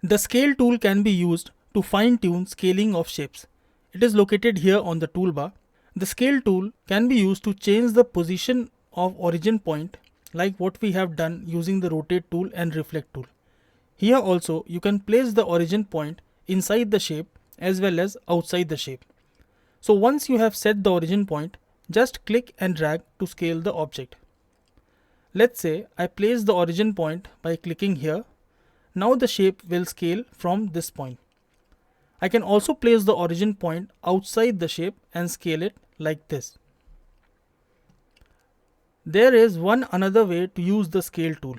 The scale tool can be used to fine-tune scaling of shapes. It is located here on the toolbar. The scale tool can be used to change the position of origin point, like what we have done using the rotate tool and reflect tool. Here also you can place the origin point inside the shape as well as outside the shape. So once you have set the origin point, just click and drag to scale the object. Let's say I place the origin point by clicking here. Now the shape will scale from this point. I can also place the origin point outside the shape and scale it like this. There is one another way to use the scale tool.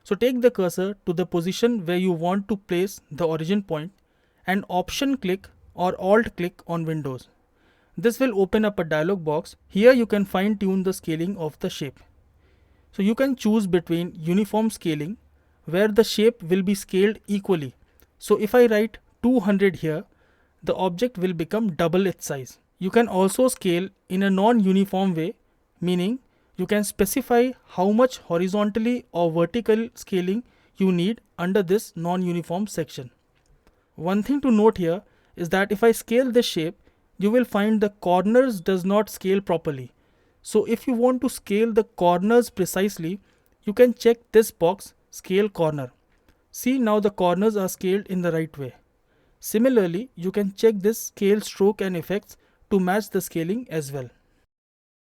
So take the cursor to the position where you want to place the origin point and option click or alt click on Windows. This will open up a dialog box. Here you can fine tune the scaling of the shape. So you can choose between uniform scaling, where the shape will be scaled equally. So if I write 200 here, the object will become double its size. You can also scale in a non-uniform way, meaning you can specify how much horizontally or vertical scaling you need under this non-uniform section. One thing to note here is that if I scale this shape, you will find the corners does not scale properly. So if you want to scale the corners precisely, you can check this box, scale corner. See, now the corners are scaled in the right way. Similarly, you can check this scale stroke and effects to match the scaling as well.